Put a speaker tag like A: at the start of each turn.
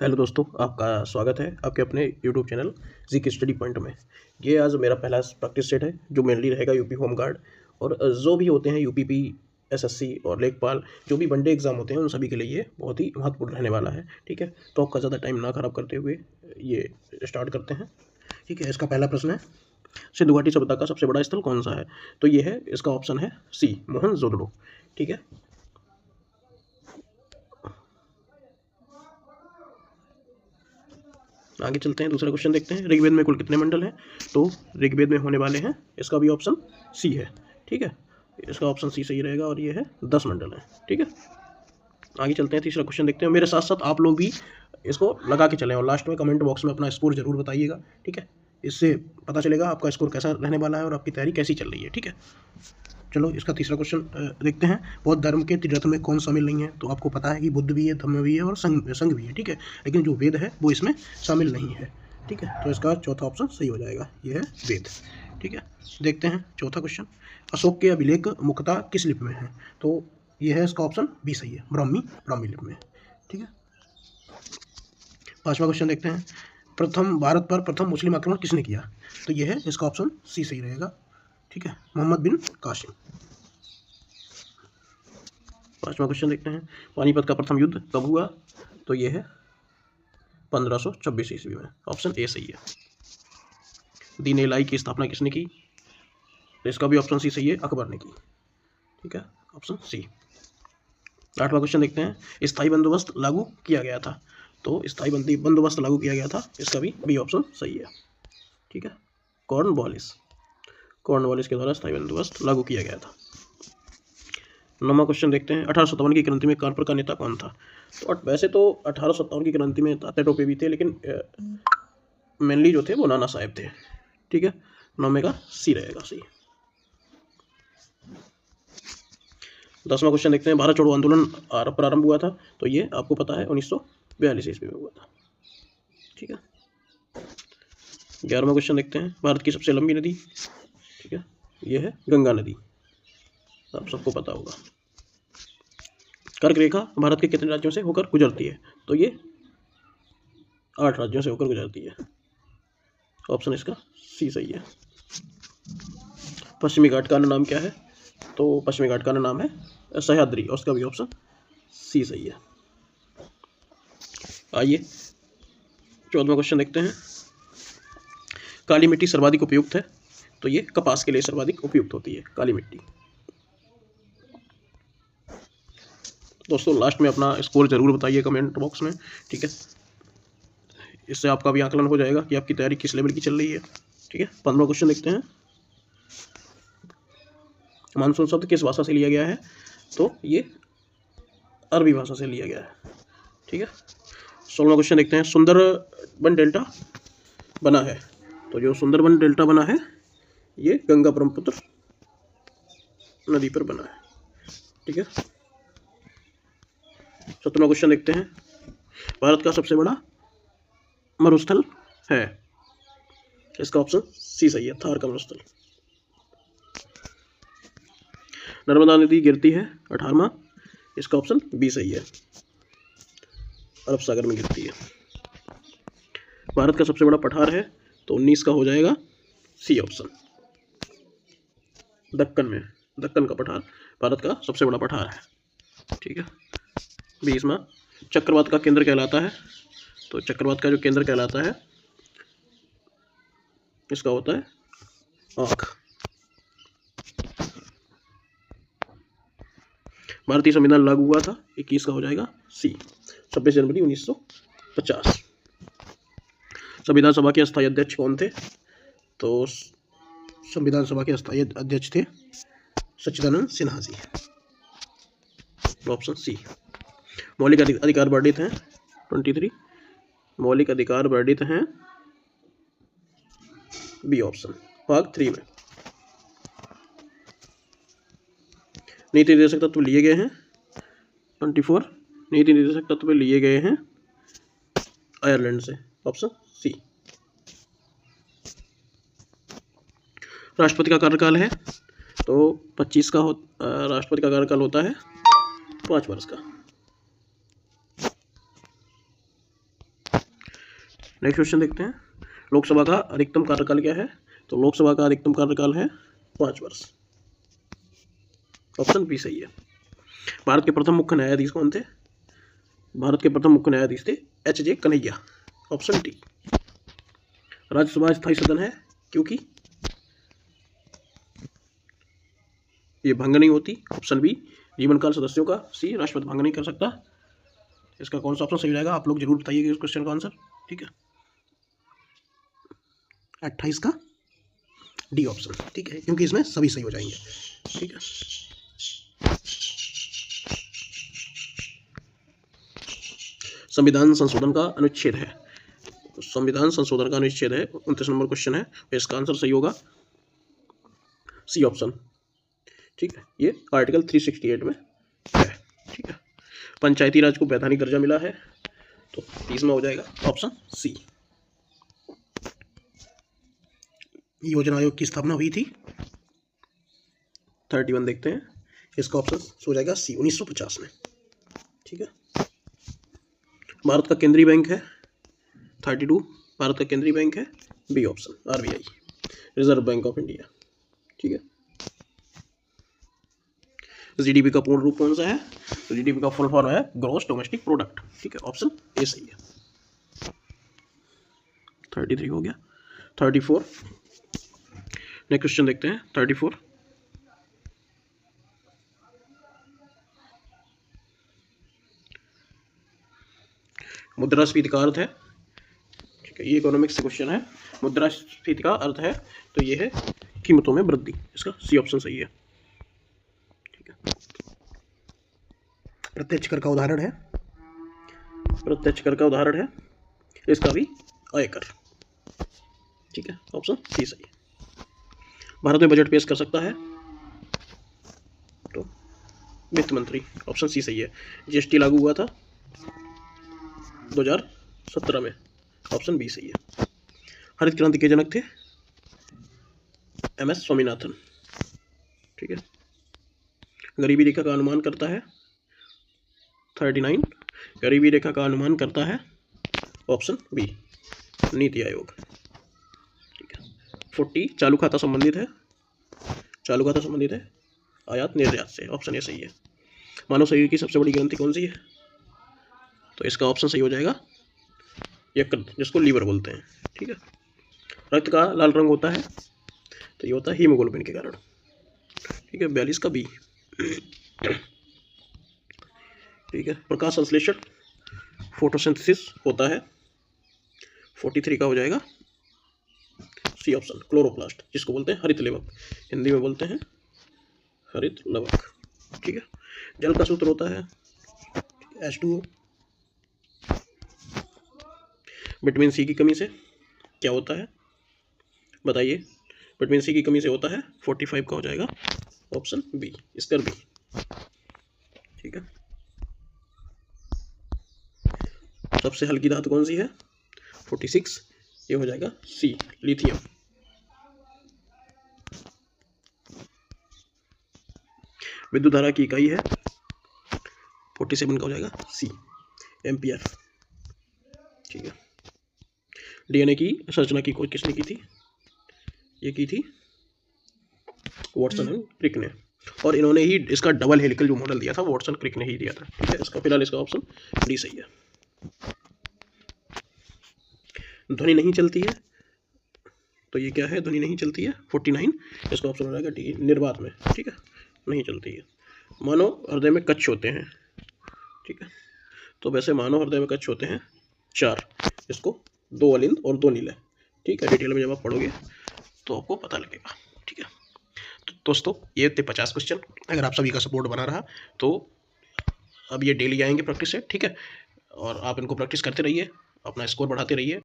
A: Hello दोस्तों, आपका स्वागत है आपके अपने यूट्यूब चैनल जी के स्टडी पॉइंट में। ये आज मेरा पहला प्रैक्टिस सेट है जो मेनली रहेगा यूपी होम गार्ड और जो भी होते हैं यूपीपी, एसएससी और लेखपाल, जो भी वनडे एग्जाम होते हैं उन सभी के लिए ये बहुत ही महत्वपूर्ण रहने वाला है। ठीक है, तो आपका ज़्यादा टाइम ना खराब करते हुए ये स्टार्ट करते हैं। ठीक है, इसका पहला प्रश्न है, सिंधु घाटी सभ्यता का सबसे बड़ा स्थल कौन सा है? तो ये है, इसका ऑप्शन है सी, मोहनजोदड़ो। ठीक है, आगे चलते हैं, दूसरा क्वेश्चन देखते हैं। ऋग्वेद में कुल कितने मंडल हैं? तो ऋग्वेद में होने वाले हैं, इसका भी ऑप्शन सी है। ठीक है, इसका ऑप्शन सी सही रहेगा और ये है 10 मंडल है। ठीक है, आगे चलते हैं, तीसरा क्वेश्चन देखते हैं। मेरे साथ साथ आप लोग भी इसको लगा के चलें और लास्ट में कमेंट बॉक्स में अपना स्कोर जरूर बताइएगा। ठीक है, इससे पता चलेगा आपका स्कोर कैसा रहने वाला है और आपकी तैयारी कैसी चल रही है। ठीक है, चलो इसका तीसरा क्वेश्चन देखते हैं। बौद्ध धर्म के त्रिरत्न में कौन शामिल नहीं है? तो आपको पता है कि बुद्ध भी है, धम्म भी है और संघ भी है। ठीक है, लेकिन जो वेद है वो इसमें शामिल नहीं है। ठीक है, तो इसका चौथा ऑप्शन सही हो जाएगा, ये है वेद। ठीक है, देखते हैं चौथा क्वेश्चन। अशोक के अभिलेख मुख्यतः किस लिपि में है? तो ये है, इसका ऑप्शन बी सही है, ब्राह्मी लिपि में। ठीक है, पांचवा क्वेश्चन देखते हैं। भारत पर प्रथम मुस्लिम आक्रमण किसने किया? तो ये है, इसका ऑप्शन सी सही रहेगा। ठीक है, मोहम्मद बिन कासिम। पांचवा क्वेश्चन देखते हैं। पानीपत का प्रथम युद्ध कब हुआ? तो ये है 1526 ईस्वी में, ऑप्शन ए सही है। दीन इलाही की स्थापना किसने की? तो इसका भी ऑप्शन सी सही है, अकबर ने की। ठीक है, ऑप्शन सी। आठवां क्वेश्चन देखते हैं। स्थायी बंदोबस्त लागू किया गया था? तो स्थायी बंदोबस्त लागू किया गया था, इसका भी बी ऑप्शन सही है। ठीक है, कॉर्नवालिस के द्वारा स्थायी बंदोबस्त लागू किया गया था। नौवां क्वेश्चन देखते हैं। 1857 की क्रांति में कानपुर का नेता कौन था? तो वैसे तो 1857 की क्रांति में तात्या टोपे भी थे, लेकिन मेनली जो थे वो नाना साहेब थे। ठीक है, नौवे का सी रहेगा सही। 10वां क्वेश्चन देखते हैं। भारत छोड़ो आंदोलन प्रारंभ हुआ था? तो ये आपको पता है 1942 ईस्वी में हुआ था। ठीक है, 11वां क्वेश्चन देखते हैं। भारत की सबसे लंबी नदी? ठीक है, ये है गंगा नदी, आप सबको पता होगा। कर्क रेखा भारत के कितने राज्यों से होकर गुजरती है? तो ये 8 राज्यों से होकर गुजरती है, ऑप्शन इसका सी सही है। पश्चिमी घाट का अन्य नाम क्या है? तो पश्चिमी घाट का अन्य नाम है सह्याद्री, और उसका भी ऑप्शन सी सही है। आइए 14वां क्वेश्चन देखते हैं। काली मिट्टी सर्वाधिक उपयुक्त है? तो ये कपास के लिए सर्वाधिक उपयुक्त होती है काली मिट्टी। दोस्तों लास्ट में अपना स्कोर जरूर बताइए कमेंट बॉक्स में। ठीक है, इससे आपका भी आकलन हो जाएगा कि आपकी तैयारी किस लेवल की चल रही है। ठीक है, 15वां क्वेश्चन देखते हैं। मानसून शब्द किस भाषा से लिया गया है? तो ये अरबी भाषा से लिया गया है। ठीक है, 16वां क्वेश्चन देखते हैं। सुंदरबन डेल्टा बना है? तो जो सुंदरबन डेल्टा बना है ये गंगा ब्रह्मपुत्र नदी पर बना है। ठीक है, 17वां क्वेश्चन देखते हैं। भारत का सबसे बड़ा मरुस्थल है? इसका ऑप्शन सी सही है, थार का मरुस्थल। नर्मदा नदी गिरती है 18वां, इसका ऑप्शन बी सही है, अरब सागर में गिरती है। भारत का सबसे बड़ा पठार है? तो 19 का हो जाएगा सी ऑप्शन, दक्कन का पठार भारत का सबसे बड़ा पठार है। ठीक है, 20वां चक्रवात का केंद्र कहलाता है? तो चक्रवात का जो केंद्र कहलाता है इसका होता है आँख। भारतीय संविधान लागू हुआ था? 21 का हो जाएगा सी, 26 जनवरी 1950। संविधान सभा के अस्थायी अध्यक्ष कौन थे? तो संविधान सभा के अस्थायी अध्यक्ष थे सच्चिदानंद सिन्हा जी, ऑप्शन सी। मौलिक अधिकार वर्णित हैं 23, मौलिक अधिकार वर्णित हैं बी ऑप्शन, भाग 3 में। नीति निर्देशक तत्व लिए गए हैं 24, नीति निर्देशक तत्व लिए गए हैं आयरलैंड से, ऑप्शन सी। राष्ट्रपति का कार्यकाल है? तो 25 का राष्ट्रपति का कार्यकाल होता है 5 वर्ष का। नेक्स्ट क्वेश्चन देखते हैं, लोकसभा का अधिकतम कार्यकाल क्या है? तो लोकसभा का अधिकतम कार्यकाल है 5 वर्ष। ऑप्शन बी सही है। भारत के प्रथम मुख्य न्यायाधीश कौन थे? भारत के प्रथम मुख्य न्यायाधीश थे H J. Kania. Option D. Rajya Sabha स्थायी सदन है क्योंकि ये भंग नहीं होती। Option B. जीवनकाल सदस्यों का। सी। राष्ट्रपति भंग नहीं कर सकता। इसका कौन सा ऑप्शन सही हो जाएगा? आप लोग जरूर बताइएगा इस क्वेश्चन का आंसर। ठीक है, 28 का डी ऑप्शन। ठीक है, क्योंकि इसमें सभी सही हो जाएंगे। ठीक है, संविधान संशोधन का अनुच्छेद है। संविधान संशोधन का अनुच्छेद है 29 नंबर क्वेश्चन है। इसका आंसर सही होगा सी ऑप्शन। ठीक है, ये आर्टिकल 368 में है। ठीक है, पंचायती राज को वैधानिक दर्जा मिला है, तो 30 में हो जाएगा ऑप्शन सी। योजना आयोग की स्थापना हुई थी 31 देखते हैं, इसका ऑप्शन हो जाएगा सी 1950 में। ठीक है, भारत का केंद्रीय बैंक है 32, भारत का केंद्रीय बैंक है B option RBI, reserve bank of India. ठीक है, जीडीपी का पूर्ण रूप कौन सा है? तो जीडीपी का फुल फॉर्म है ग्रॉस डोमेस्टिक प्रोडक्ट। ठीक है, ऑप्शन ए सही है। 33 हो गया। 34 नेक्स्ट क्वेश्चन देखते हैं। 34 मुद्रास्फीति का अर्थ है। ठीक है, ये इकोनॉमिक्स से क्वेश्चन है। मुद्रास्फीति का अर्थ है तो ये है कीमतों में वृद्धि। इसका सी ऑप्शन सही है। ठीक है, प्रत्यक्ष कर का उदाहरण है, प्रत्यक्ष कर का उदाहरण है इसका भी आयकर। ठीक है, ऑप्शन सी सही है। भारत में बजट पेश कर सकता है तो वित्त मंत्री। ऑप्शन सी सही है। जीएसटी लागू हुआ था 2017 में। ऑप्शन बी सही है। हरित क्रांति के जनक थे एम एस स्वामीनाथन। ठीक है, गरीबी रेखा का अनुमान करता है 39, गरीबी रेखा का अनुमान करता है ऑप्शन बी नीति आयोग। ठीक है, 40 चालू खाता संबंधित है, चालू खाता संबंधित है आयात निर्यात से। ऑप्शन ए सही है। मानव शरीर की सबसे बड़ी ग्रंथि कौन सी है? तो इसका ऑप्शन सही हो जाएगा यकृत, जिसको लीवर बोलते हैं। ठीक है, रक्त का लाल रंग होता है तो ये होता है हीमोग्लोबिन के कारण। ठीक है, 42 का बी। ठीक है, प्रकाश संश्लेषण फोटोसिंथेसिस होता है 43 का हो जाएगा सी ऑप्शन क्लोरोप्लास्ट, जिसको बोलते हैं हरित लवक, हिंदी में बोलते हैं हरित लवक। ठीक है, जल का सूत्र होता है H2O। विटामिन सी की कमी से क्या होता है बताइए? विटामिन सी की कमी से होता है 45 का हो जाएगा ऑप्शन बी स्कर्वी। ठीक है, सबसे हल्की धातु कौन सी है? 46, ये हो जाएगा सी लिथियम। विद्युत धारा की इकाई है 47 का हो जाएगा सी एम्पियर। ठीक है, डीएनए की संरचना की खोज किसने की थी? ये की थी वॉटसन एंड क्रिक ने, और इन्होंने ही इसका डबल हेलिकल जो मॉडल दिया था वॉटसन क्रिक ने ही दिया था। ठीक है, इसका फिलहाल इसका ऑप्शन डी सही है। ध्वनि नहीं चलती है तो ये क्या है? ध्वनि नहीं चलती है 49, इसका ऑप्शन हो जाएगा डी निर्वात में। ठीक है, नहीं चलती है। मानव हृदय में कच्छ होते हैं। ठीक है, तो वैसे मानव हृदय में कच्छ होते हैं 4, इसको 2 अलिंद और 2 नीले। ठीक है, डिटेल में जब आप पढ़ोगे तो आपको पता लगेगा। ठीक है, तो दोस्तों ये थे 50 क्वेश्चन। अगर आप सभी का सपोर्ट बना रहा तो अब ये डेली आएंगे प्रैक्टिस से। ठीक है, और आप इनको प्रैक्टिस करते रहिए, अपना स्कोर बढ़ाते रहिए।